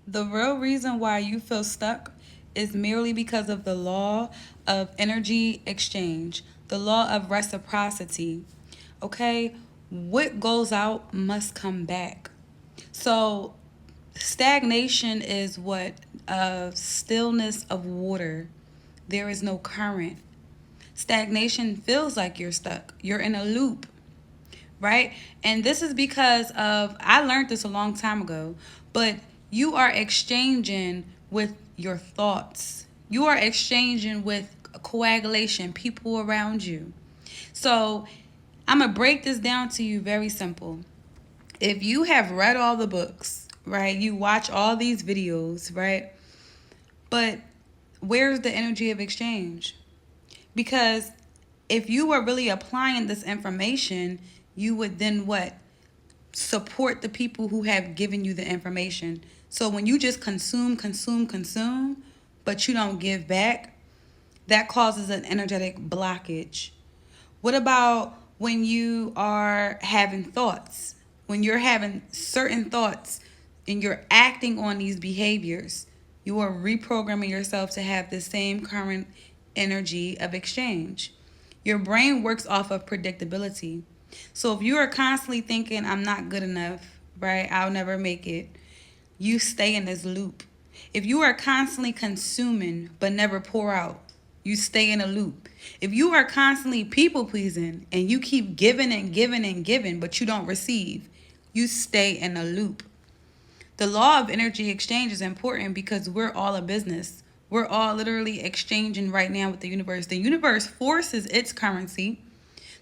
The real reason why you feel stuck is merely because of the law of energy exchange, the law of reciprocity. Okay? What goes out must come back. So, stagnation is what? Stillness of water. There is no current. Stagnation feels like you're stuck. You're in a loop, right? And this is because of, I learned this a long time ago, but you are exchanging with your thoughts. You are exchanging with coagulation, people around you. So I'm going to break this down to you very simple. If you have read all the books, right? You watch all these videos, right? But where's the energy of exchange? Because if you were really applying this information, you would then what? Support the people who have given you the information. So when you just consume, but you don't give back, that causes an energetic blockage. What about when you are having thoughts? When you're having certain thoughts and you're acting on these behaviors, you are reprogramming yourself to have the same current energy of exchange. Your brain works off of predictability. So if you are constantly thinking, I'm not good enough, right? I'll never make it, you stay in this loop. If you are constantly consuming but never pour out, you stay in a loop. If you are constantly people pleasing and you keep giving and giving and giving but you don't receive, you stay in a loop. The law of energy exchange is important because we're all a business. We're all literally exchanging right now with the universe. The universe forces its currency.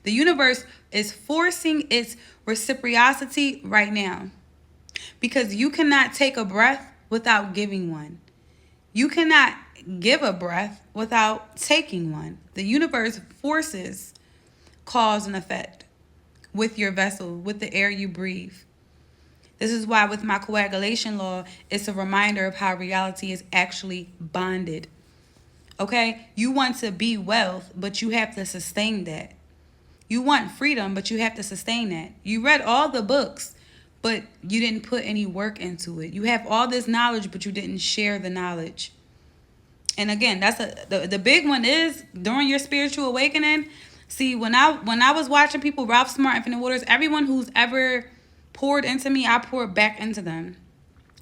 The universe is forcing its reciprocity right now because you cannot take a breath without giving one. You cannot give a breath without taking one. The universe forces cause and effect with your vessel, with the air you breathe. This is why with my coagulation law, it's a reminder of how reality is actually bonded. Okay? You want to be wealth, but you have to sustain that. You want freedom, but you have to sustain that. You read all the books, but you didn't put any work into it. You have all this knowledge, but you didn't share the knowledge. And again, that's the big one is during your spiritual awakening. See, when I was watching people, Ralph Smart, Infinite Waters, everyone who's ever poured into me, I poured back into them.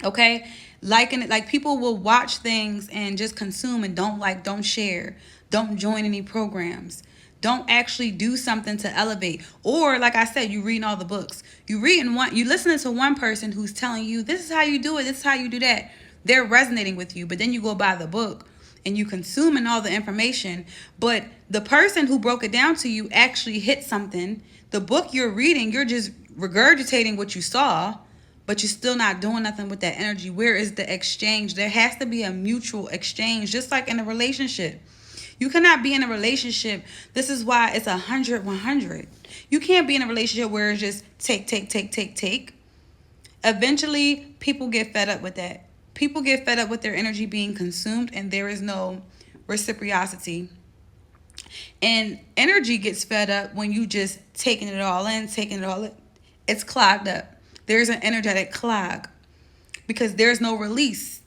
Okay? Like people will watch things and just consume and don't share, don't join any programs, don't actually do something to elevate. Or like I said, you reading all the books, you listening to one person who's telling you this is how you do it, this is how you do that. They're resonating with you, but then you go buy the book and you consuming all the information, but the person who broke it down to you actually hit something. The book you're reading, you're just regurgitating what you saw, but you're still not doing nothing with that energy. Where is the exchange? There has to be a mutual exchange, just like in a relationship. You cannot be in a relationship. This is why it's 100-100. You can't be in a relationship where it's just take. Eventually, people get fed up with that. People get fed up with their energy being consumed, and there is no reciprocity. And energy gets fed up when you just taking it all in. It's clogged up. There's an energetic clog because there's no release.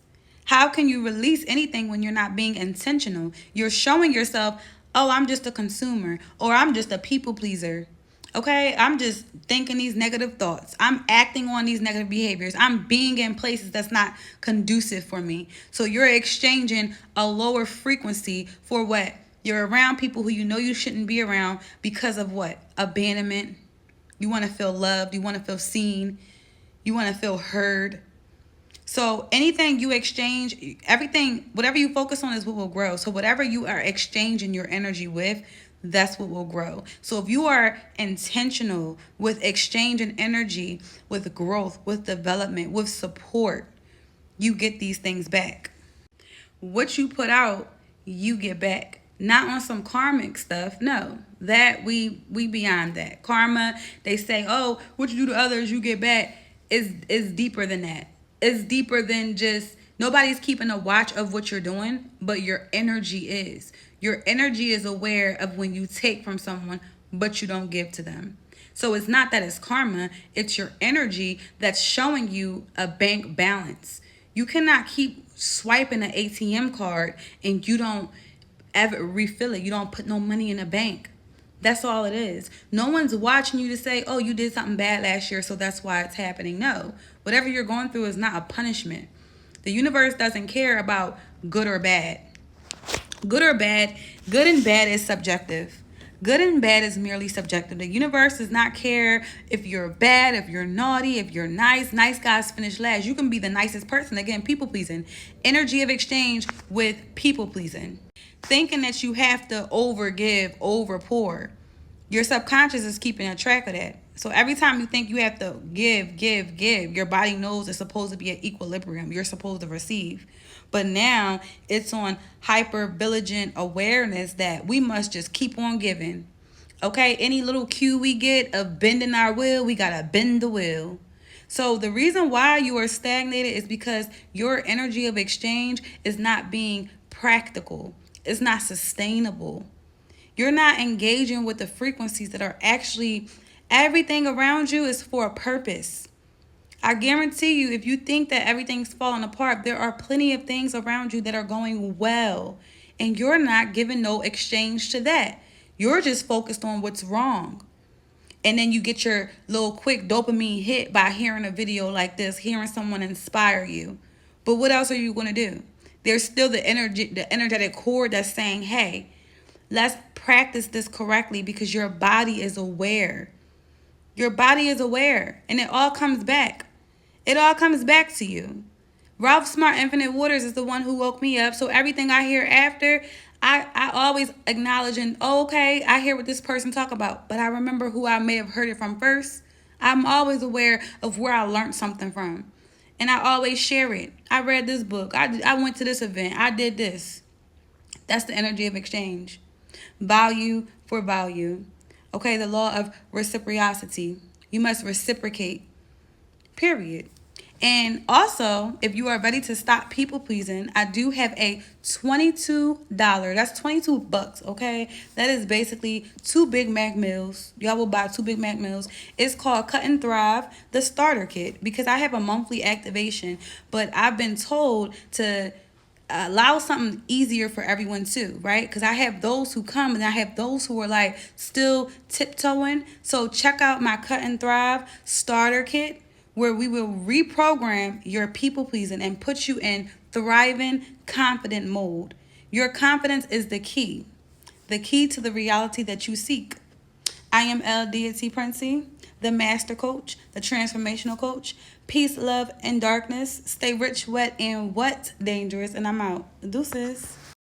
How can you release anything when you're not being intentional? You're showing yourself, oh, I'm just a consumer or I'm just a people pleaser. Okay, I'm just thinking these negative thoughts. I'm acting on these negative behaviors. I'm being in places that's not conducive for me. So you're exchanging a lower frequency for what? You're around people who you know you shouldn't be around because of what? Abandonment. You want to feel loved. You want to feel seen. You want to feel heard. So anything you exchange, everything, whatever you focus on is what will grow. So whatever you are exchanging your energy with, that's what will grow. So if you are intentional with exchanging energy, with growth, with development, with support, you get these things back. What you put out, you get back. Not on some karmic stuff. No, that we beyond that. Karma, they say, oh, what you do to others, you get back. Is deeper than that. It's deeper than just nobody's keeping a watch of what you're doing, but your energy is. Your energy is aware of when you take from someone, but you don't give to them. So it's not that it's karma, it's your energy that's showing you a bank balance. You cannot keep swiping an ATM card and you don't ever refill it. You don't put no money in the bank. That's all it is. No one's watching you to say, oh, you did something bad last year, so that's why it's happening. No. Whatever you're going through is not a punishment. The universe doesn't care about good or bad. Good or bad, good and bad is subjective. Good and bad is merely subjective. The universe does not care if you're bad, if you're naughty, if you're nice. Nice guys finish last. You can be the nicest person. Again, people pleasing. Energy of exchange with people pleasing. Thinking that you have to overgive, over pour. Your subconscious is keeping a track of that. So every time you think you have to give, your body knows it's supposed to be at equilibrium. You're supposed to receive. But now it's on hyper vigilant awareness that we must just keep on giving. Okay, any little cue we get of bending our will, we gotta bend the will. So the reason why you are stagnated is because your energy of exchange is not being practical. It's not sustainable. You're not engaging with the frequencies that are actually, everything around you is for a purpose. I guarantee you, if you think that everything's falling apart, there are plenty of things around you that are going well. And you're not giving no exchange to that. You're just focused on what's wrong. And then you get your little quick dopamine hit by hearing a video like this, hearing someone inspire you. But what else are you going to do? There's still the energetic core that's saying, hey, let's practice this correctly because your body is aware. Your body is aware, and it all comes back. It all comes back to you. Ralph Smart Infinite Waters is the one who woke me up. So everything I hear after, I always acknowledge and, oh, okay, I hear what this person talk about. But I remember who I may have heard it from first. I'm always aware of where I learned something from. And I always share it. I read this book. I went to this event. I did this. That's the energy of exchange. Value for value. Okay, the law of reciprocity. You must reciprocate. Period. And also, if you are ready to stop people pleasing, I do have a $22. That's $22, okay? That is basically 2 Big Mac meals. Y'all will buy 2 Big Mac meals. It's called Cut and Thrive, the starter kit, because I have a monthly activation, but I've been told to allow something easier for everyone too, right? Because I have those who come and I have those who are like still tiptoeing. So check out my Cut and Thrive starter kit, where we will reprogram your people pleasing and put you in thriving, confident mode. Your confidence is the key to the reality that you seek. I am El Deity Princey, the master coach, the transformational coach. Peace, love, and darkness. Stay rich, wet, and what? Dangerous. And I'm out. Deuces.